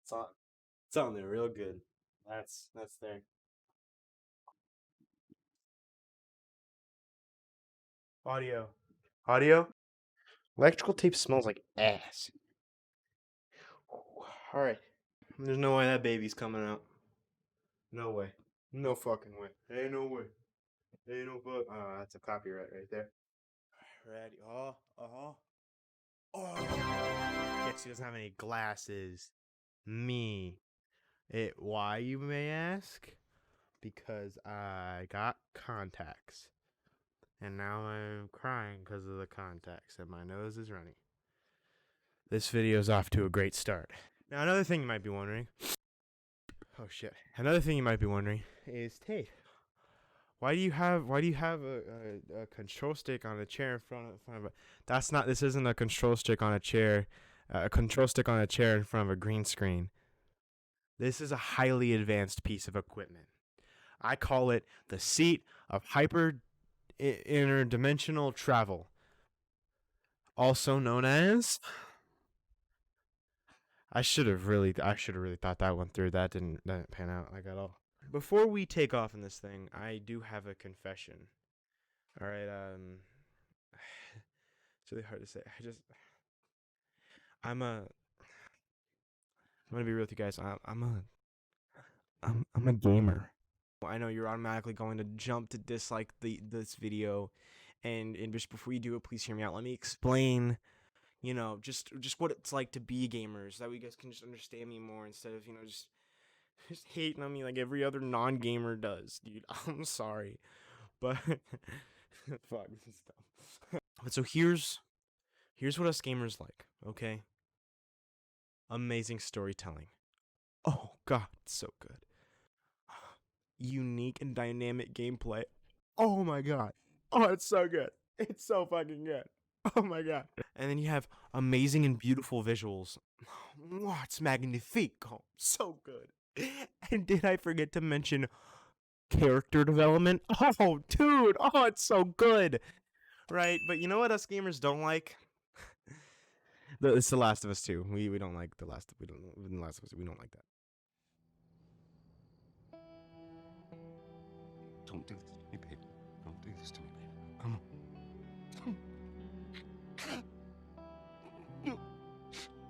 It's on. It's on there real good. That's there. Audio. Audio? Electrical tape smells like ass. Alright. There's no way that baby's coming out. No way. No fucking way. Ain't no way. Ain't no fuck. Oh, that's a copyright right there. Ready. Oh. Guess he doesn't have any glasses. Me. Why, you may ask? Because I got contacts. And now I'm crying because of the contacts and my nose is running. This video's off to a great start. Now, another thing you might be wondering. Oh shit. Another thing you might be wondering is, Tate, why do you have a control stick on a chair in front of a, this isn't a control stick on a chair. A control stick on a chair in front of a green screen. This is a highly advanced piece of equipment. I call it the seat of hyper interdimensional travel, also known as. I should have really thought that one through. That didn't pan out like at all. Before we take off in this thing, I do have a confession. All right, it's really hard to say. I'm gonna be real with you guys. I'm a gamer. I know you're automatically going to jump to dislike this video, and just before you do it, please hear me out. Let me explain, just what it's like to be gamers. That way you guys can just understand me more instead of just hating on me like every other non-gamer does, dude. I'm sorry, but fuck, this is dumb. But so here's what us gamers like, okay? Amazing storytelling. Oh god, it's so good. Unique and dynamic gameplay. Oh my god. Oh, it's so good. It's so fucking good. Oh my god. And then you have amazing and beautiful visuals. Oh, it's magnifique. Oh, so good. And did I forget to mention character development? Oh, dude. Oh, it's so good. Right? But you know what us gamers don't like? It's The Last of Us 2. We don't like The Last of Us. We don't like that. Don't do this to me, baby. Don't do this to me, baby. Come on. No.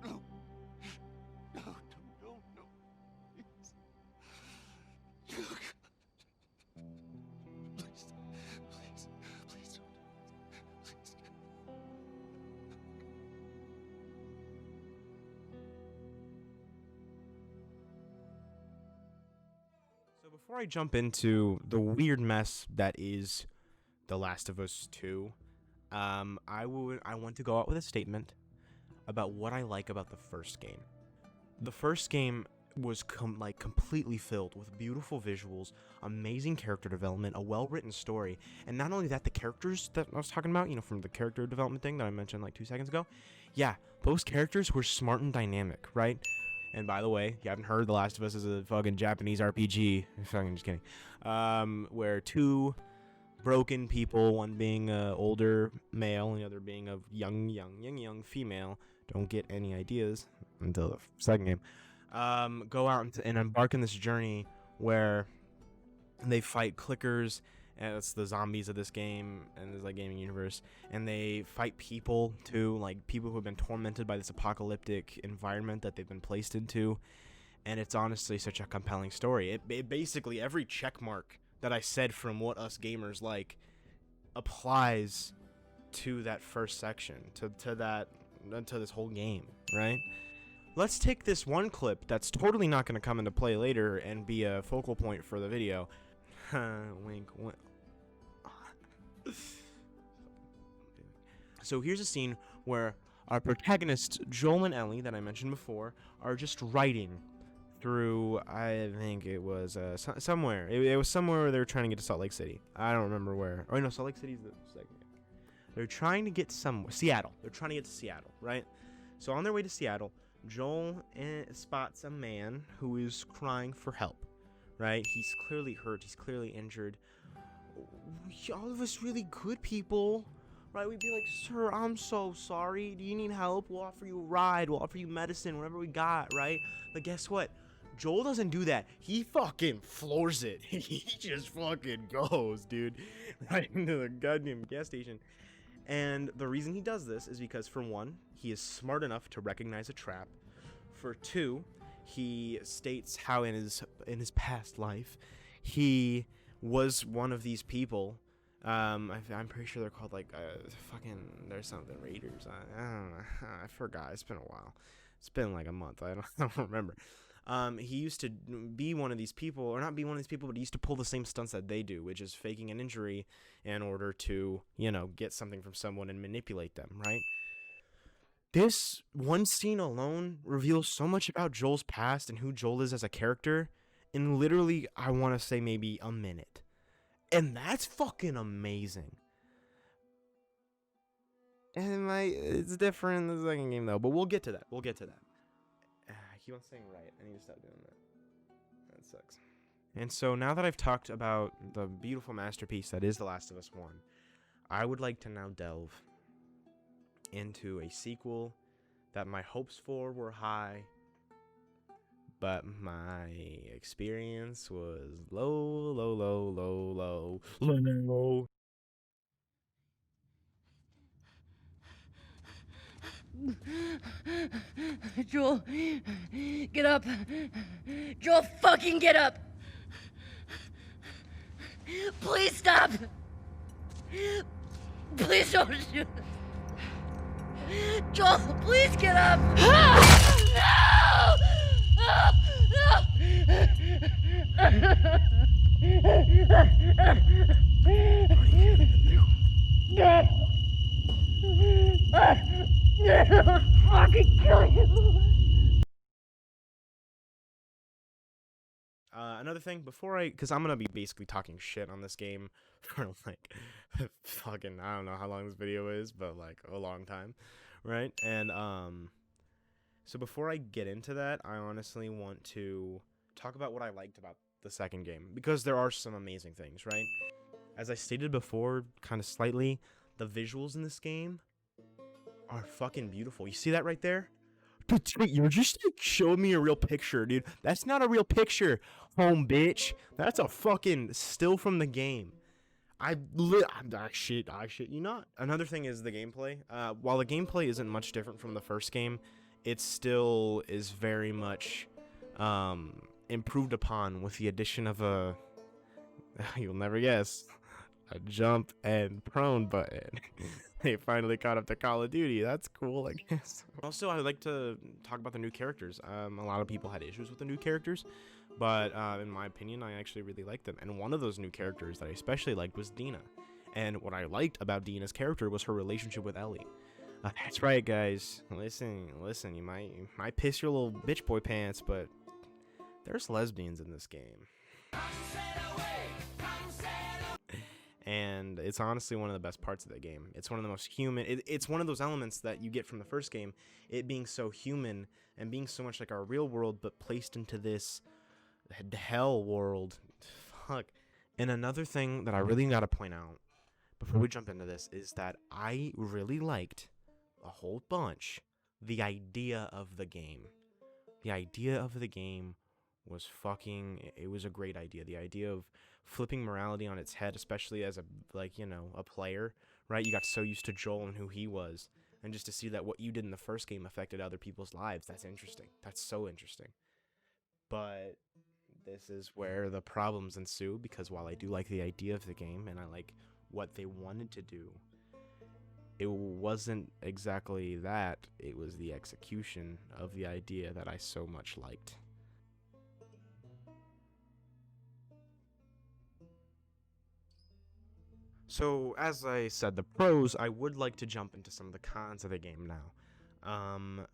No. No. No. No. Please. Please. Please. Please don't. Please. So before I jump into the weird mess that is The Last of Us 2, I want to go out with a statement about what I like about the first game. The first game was completely filled with beautiful visuals, amazing character development, a well-written story, and not only that, the characters that I was talking about, from the character development thing that I mentioned like 2 seconds ago, yeah, those characters were smart and dynamic, right? And by the way, if you haven't heard, The Last of Us is a fucking Japanese RPG. Fucking just kidding. Where two broken people, one being an older male and the other being a young female, don't get any ideas until the second game, go out and embark on this journey where they fight clickers, and it's the zombies of this game and this gaming universe, and they fight people too, like people who have been tormented by this apocalyptic environment that they've been placed into. And it's honestly such a compelling story. It basically, every check mark that I said from what us gamers like applies to that first section, to this whole game, right? Let's take this one clip that's totally not going to come into play later and be a focal point for the video. Wink, wink. So here's a scene where our protagonists, Joel and Ellie, that I mentioned before, are just writing through, I think it was somewhere. It was somewhere where they were trying to get to Salt Lake City. I don't remember where. Oh, no, Salt Lake City's the second. They're trying to get somewhere. Seattle. They're trying to get to Seattle, right? So on their way to Seattle, Joel spots a man who is crying for help, right? He's clearly hurt. He's clearly injured. All of us really good people right? We'd be like, sir, I'm so sorry. Do you need help? We'll offer you a ride. We'll offer you medicine, whatever we got, right? But guess what? Joel doesn't do that. He fucking floors it. He just fucking goes, dude, right into the goddamn gas station. And the reason he does this is because, for one, he is smart enough to recognize a trap. For two, he states how in his past life, he was one of these people. I'm pretty sure they're called like fucking. There's something Raiders. I don't know. I forgot. It's been a while. It's been like a month. I don't remember. He used to be one of these people, or not be one of these people, but he used to pull the same stunts that they do, which is faking an injury in order to, get something from someone and manipulate them, right? This one scene alone reveals so much about Joel's past and who Joel is as a character in literally, I want to say, maybe a minute. And that's fucking amazing. And it's different in the second game, though, but we'll get to that. I keep on saying right. I need to stop doing that. That sucks. And so now that I've talked about the beautiful masterpiece that is The Last of Us 1, I would like to now delve into a sequel that my hopes for were high, but my experience was low. Joel, get up. Joel, fucking get up. Please stop. Please don't shoot. Joel, please get up. No! Fucking kill you. Another thing, because I'm gonna be basically talking shit on this game for like fucking, I don't know how long this video is, but like a long time, right? And so before I get into that, I honestly want to talk about what I liked about the second game, because there are some amazing things, right? As I stated before, kind of slightly, the visuals in this game are fucking beautiful. You see that right there? Dude, you're just like showing me a real picture, dude. That's not a real picture, home bitch. That's a fucking still from the game. I shit you not. Another thing is the gameplay. While the gameplay isn't much different from the first game, it still is very much improved upon with the addition of a, you'll never guess, a jump and prone button. They finally caught up to Call of Duty. That's cool, I guess. Also, I would like to talk about the new characters. A lot of people had issues with the new characters, but in my opinion, I actually really liked them. And one of those new characters that I especially liked was Dina. And what I liked about Dina's character was her relationship with Ellie. That's right, guys. Listen. You might piss your little bitch boy pants, but there's lesbians in this game. And it's honestly one of the best parts of the game. It's one of the most human. It's one of those elements that you get from the first game, it being so human and being so much like our real world, but placed into this hell world. Fuck. And another thing that I really got to point out before we jump into this is that I really liked a whole bunch the idea of the game. The idea of the game was it was a great idea. The idea of flipping morality on its head, especially as a player, right? You got so used to Joel and who he was, and just to see that what you did in the first game affected other people's lives, that's interesting. That's so interesting. But this is where the problems ensue, because while I do like the idea of the game and I like what they wanted to do, it wasn't exactly that. It was the execution of the idea that I so much liked. So, as I said, the pros, I would like to jump into some of the cons of the game now. One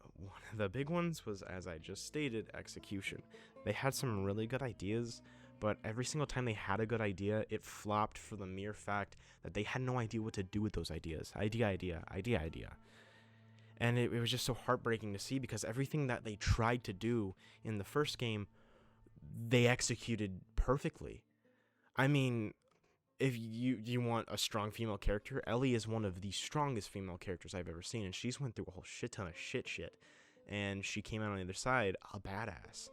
of the big ones was, as I just stated, execution. They had some really good ideas, but every single time they had a good idea, it flopped for the mere fact that they had no idea what to do with those ideas. Idea. And it was just so heartbreaking to see, because everything that they tried to do in the first game, they executed perfectly. I mean, if you want a strong female character, Ellie is one of the strongest female characters I've ever seen, and she's went through a whole shit ton of shit, and she came out on the other side a badass,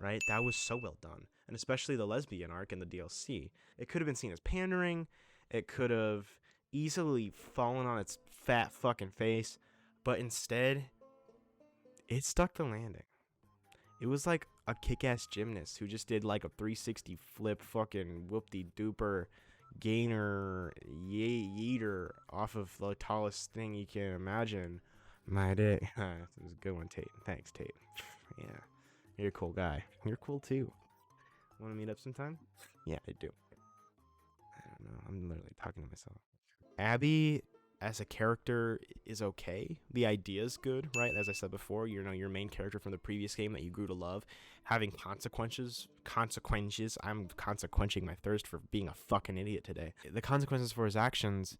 right? That was so well done, and especially the lesbian arc in the DLC. It could have been seen as pandering. It could have easily fallen on its fat fucking face, but instead, it stuck the landing. It was like a kick-ass gymnast who just did like a 360 flip fucking whoop-de-duper gainer yeeter off of the tallest thing you can imagine. My day. That was a good one, Tate. Thanks, Tate. Yeah. You're a cool guy. You're cool too. Want to meet up sometime? Yeah, I do. I don't know. I'm literally talking to myself. Abby as a character is okay. The idea is good, right? As I said before, you know, your main character from the previous game that you grew to love, having consequences. I'm consequential my thirst for being a fucking idiot today. The consequences for his actions,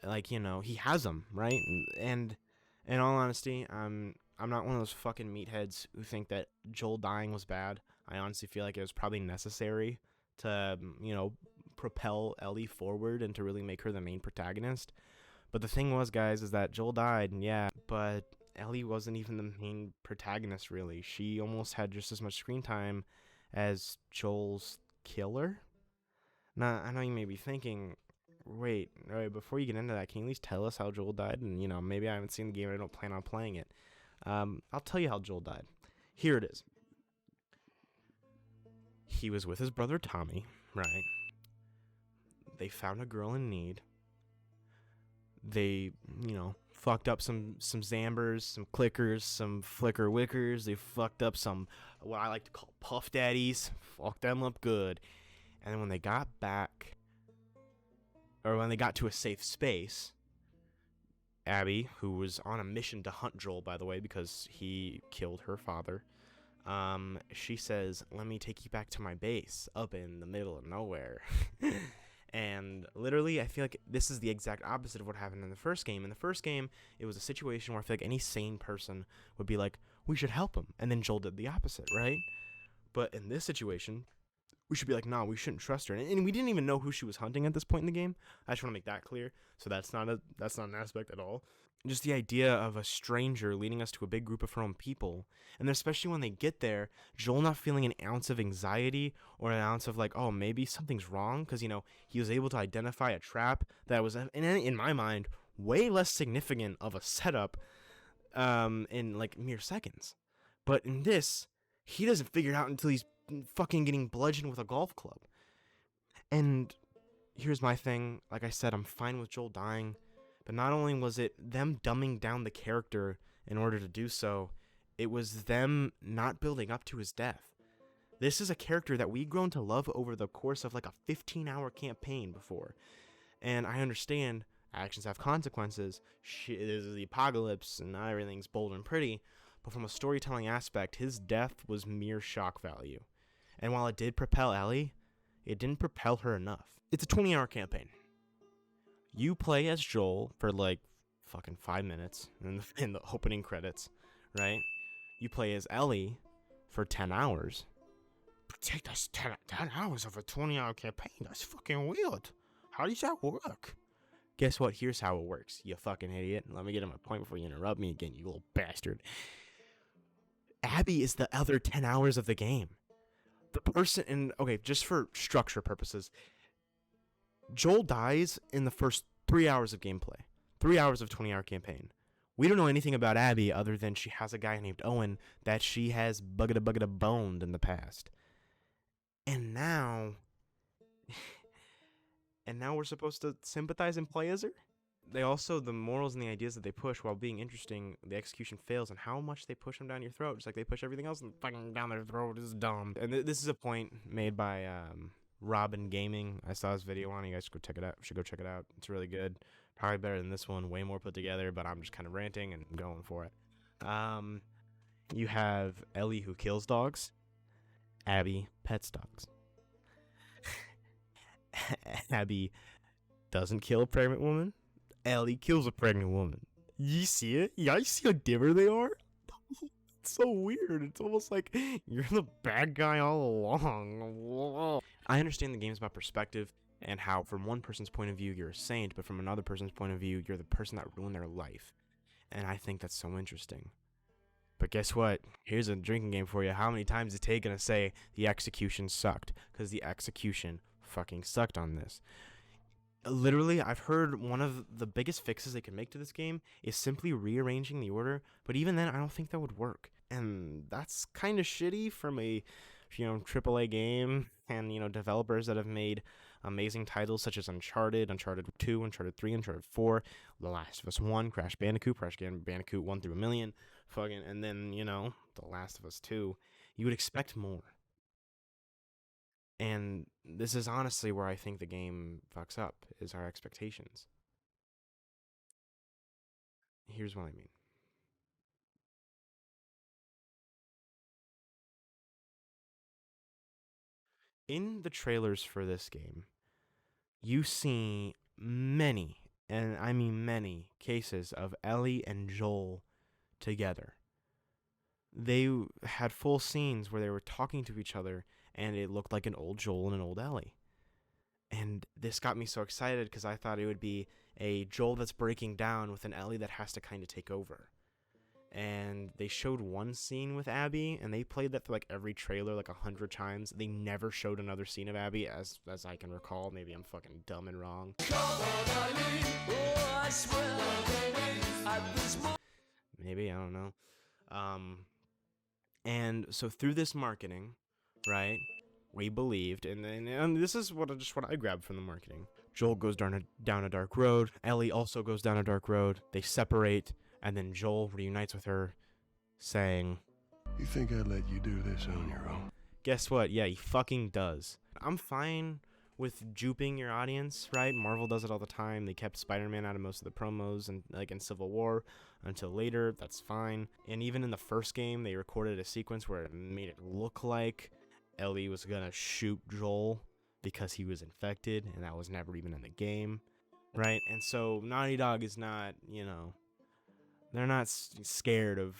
like, you know, he has them, right? And in all honesty, I'm not one of those fucking meatheads who think that Joel dying was bad. I honestly feel like it was probably necessary to, you know, propel Ellie forward and to really make her the main protagonist. But the thing was, guys, is that Joel died, yeah, but Ellie wasn't even the main protagonist, really. She almost had just as much screen time as Joel's killer. Now, I know you may be thinking, wait, before you get into that, can you at least tell us how Joel died? And, you know, maybe I haven't seen the game and I don't plan on playing it. I'll tell you how Joel died. Here it is. He was with his brother Tommy, right? They found a girl in need. They, you know, fucked up some Zambers, some clickers, some flicker wickers. They fucked up some, what I like to call puff daddies. Fucked them up good. And then when they got back, or when they got to a safe space, Abby, who was on a mission to hunt Joel, by the way, because he killed her father, she says, let me take you back to my base up in the middle of nowhere. And literally, I feel like this is the exact opposite of what happened in the first game. In the first game, it was a situation where I feel like any sane person would be like, we should help him. And then Joel did the opposite, right? But in this situation, we should be like, nah, we shouldn't trust her. And we didn't even know who she was hunting at this point in the game. I just want to make that clear. So that's not an aspect at all. Just the idea of a stranger leading us to a big group of her own people. And especially when they get there, Joel not feeling an ounce of anxiety or an ounce of like, oh, maybe something's wrong. Because, you know, he was able to identify a trap that was, in my mind, way less significant of a setup in like mere seconds. But in this, he doesn't figure it out until he's fucking getting bludgeoned with a golf club. And here's my thing. Like I said, I'm fine with Joel dying. But not only was it them dumbing down the character in order to do so, it was them not building up to his death. This is a character that we've grown to love over the course of like a 15-hour campaign before. And I understand actions have consequences. There's the apocalypse and not everything's bold and pretty. But from a storytelling aspect, his death was mere shock value. And while it did propel Ellie, it didn't propel her enough. It's a 20-hour campaign. You play as Joel for like fucking 5 minutes in the opening credits, right? You play as Ellie for 10 hours. But take us 10 hours of a 20-hour campaign. That's fucking weird. How does that work? Guess what? Here's how it works, you fucking idiot. Let me get to my point before you interrupt me again, you little bastard. Abby is the other 10 hours of the game. The person, and okay, just for structure purposes, Joel dies in the first 3 hours of gameplay. 3 hours of 20-hour campaign. We don't know anything about Abby other than she has a guy named Owen that she has buggada boned in the past. And now we're supposed to sympathize and play as her? They also, the morals and the ideas that they push, while being interesting, the execution fails, and how much they push them down your throat, just like they push everything else and fucking down their throat is dumb. And this is a point made by Robin Gaming. I saw his video on it. You guys should go check it out. It's really good. Probably better than this one. Way more put together, but I'm just kind of ranting and going for it. You have Ellie, who kills dogs. Abby pets dogs. Abby doesn't kill a pregnant woman. Ellie kills a pregnant woman. You see it? Yeah, you see how different they are? It's so weird. It's almost like you're the bad guy all along. I understand the game's about perspective. and how from one person's point of view you're a saint, but from another person's point of view you're the person that ruined their life. And I think that's so interesting. But guess what? Here's a drinking game for you. How many times is Tay gonna say the execution sucked? Because the execution fucking sucked on this. Literally, I've heard one of the biggest fixes they can make to this game is simply rearranging the order. But even then, I don't think that would work. And that's kind of shitty from a, AAA game and, developers that have made amazing titles such as Uncharted, Uncharted 2, Uncharted 3, Uncharted 4, The Last of Us 1, Crash Bandicoot 1 through a million, and then, The Last of Us 2. You would expect more. And this is honestly where I think the game fucks up, is our expectations. Here's what I mean. In the trailers for this game, you see many, and I mean many, cases of Ellie and Joel together. They had full scenes where they were talking to each other, and it looked like an old Joel and an old Ellie. And this got me so excited because I thought it would be a Joel that's breaking down with an Ellie that has to kind of take over. And they showed one scene with Abby, and they played that through like every trailer like 100 times. They never showed another scene of Abby, as I can recall. Maybe I'm fucking dumb and wrong. Maybe, I don't know. And so through this marketing, right, we believed, and this is what I grabbed from the marketing. Joel goes down a dark road. Ellie also goes down a dark road. They separate, and then Joel reunites with her, saying, You think I'd let you do this on your own? Guess what? Yeah, he fucking does. I'm fine with duping your audience, right? Marvel does it all the time. They kept Spider-Man out of most of the promos, and like in Civil War until later. That's fine. And even in the first game, they recorded a sequence where it made it look like Ellie was gonna shoot Joel because he was infected, and that was never even in the game, right? And so Naughty Dog is not, they're not scared of,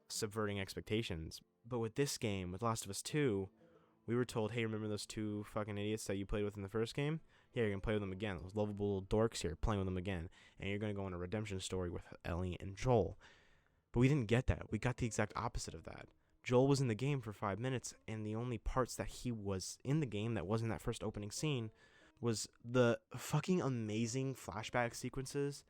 subverting expectations. But with this game, with Last of Us 2, we were told, hey, remember those two fucking idiots that you played with in the first game? Yeah, you're going to play with them again. Those lovable dorks here, playing with them again. And you're going to go on a redemption story with Ellie and Joel. But we didn't get that. We got the exact opposite of that. Joel was in the game for 5 minutes, and the only parts that he was in the game that wasn't that first opening scene was the fucking amazing flashback sequences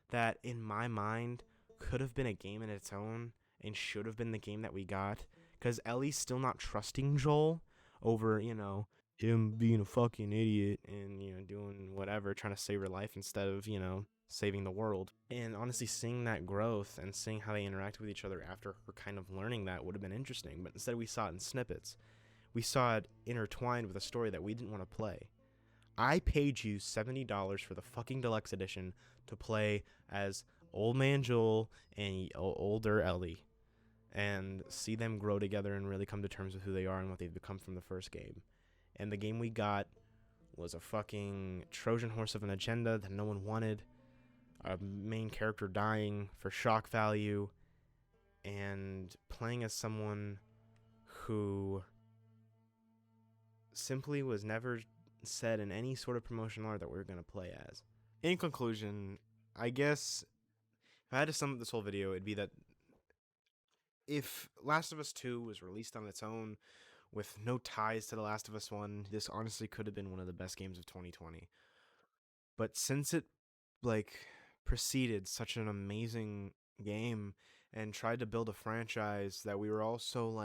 that, in my mind, could have been a game in its own and should have been the game that we got. Because Ellie's still not trusting Joel over, him being a fucking idiot and, doing whatever, trying to save her life instead of, saving the world. And honestly, seeing that growth and seeing how they interact with each other after her kind of learning that would have been interesting. But instead we saw it in snippets. We saw it intertwined with a story that we didn't want to play. I paid you $70 for the fucking deluxe edition to play as old man Joel and older Ellie, and see them grow together and really come to terms with who they are and what they've become from the first game. And the game we got was a fucking Trojan horse of an agenda that no one wanted, a main character dying for shock value, and playing as someone who simply was never said in any sort of promotional art that we were going to play as. In conclusion, I guess if I had to sum up this whole video, it'd be that if Last of Us 2 was released on its own with no ties to The Last of Us 1, this honestly could have been one of the best games of 2020. But since it, preceded such an amazing game and tried to build a franchise that we were all so,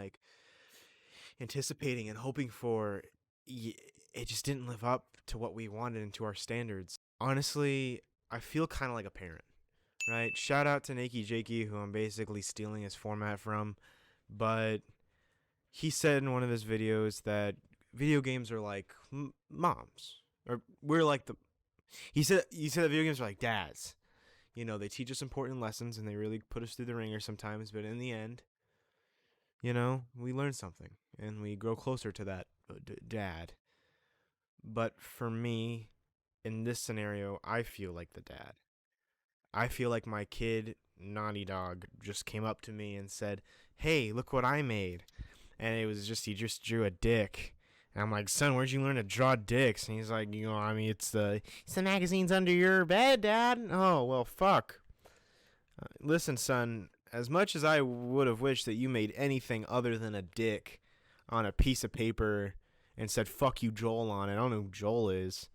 anticipating and hoping for, it just didn't live up to what we wanted and to our standards. Honestly, I feel kind of like a parent. Right, shout out to NakeyJakey, who I'm basically stealing his format from, but he said in one of his videos that video games are like moms, or we're like he said that video games are like dads. They teach us important lessons and they really put us through the ringer sometimes, but in the end, we learn something and we grow closer to that dad. But for me, in this scenario, I feel like the dad. I feel like my kid, Naughty Dog, just came up to me and said, hey, look what I made. And it was just, he just drew a dick And I'm like, son, where'd you learn to draw dicks? And he's like, I mean, it's the magazine's under your bed, Dad. Oh, well, fuck. Listen, son, as much as I would have wished that you made anything other than a dick on a piece of paper and said, fuck you, Joel, on it. I don't know who Joel is.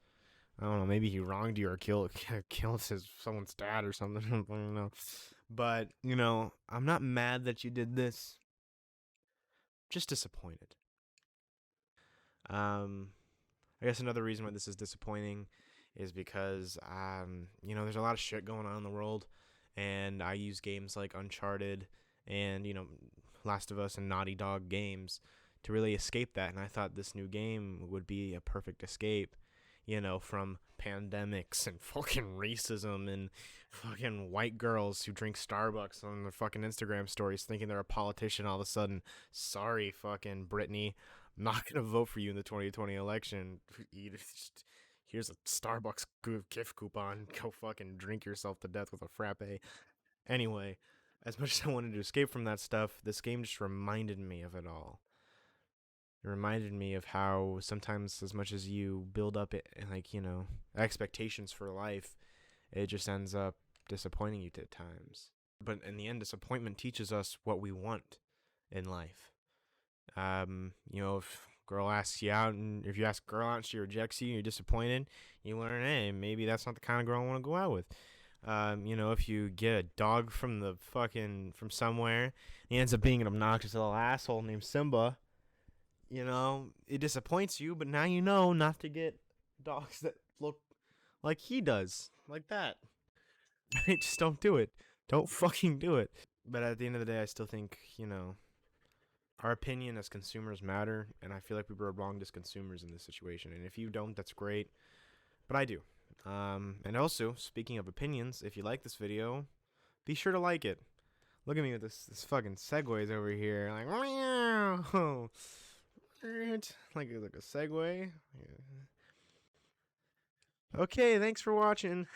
I don't know, maybe he wronged you or killed someone's dad or something. I don't know. But, I'm not mad that you did this. Just disappointed. I guess another reason why this is disappointing is because, there's a lot of shit going on in the world, and I use games like Uncharted and, Last of Us and Naughty Dog games to really escape that, and I thought this new game would be a perfect escape, from pandemics and fucking racism and fucking white girls who drink Starbucks on their fucking Instagram stories thinking they're a politician all of a sudden. Sorry, fucking Brittany. I'm not going to vote for you in the 2020 election. Here's a Starbucks gift coupon. Go fucking drink yourself to death with a frappe. Anyway, as much as I wanted to escape from that stuff, this game just reminded me of it all. It reminded me of how sometimes, as much as you build up expectations for life, it just ends up disappointing you at times. But in the end, disappointment teaches us what we want in life. If girl asks you out, and if you ask a girl out and she rejects you, you're disappointed. You learn, hey, maybe that's not the kind of girl I want to go out with. If you get a dog from somewhere, and he ends up being an obnoxious little asshole named Simba. It disappoints you, but now you know not to get dogs that look like he does, like that. Just don't do it. Don't fucking do it. But at the end of the day, I still think, our opinion as consumers matter, and I feel like we were wronged as consumers in this situation. And if you don't, that's great, but I do. And also, speaking of opinions, if you like this video, be sure to like it. Look at me with this fucking segues over here, like, wow. Like a segue. Yeah. Okay, thanks for watching.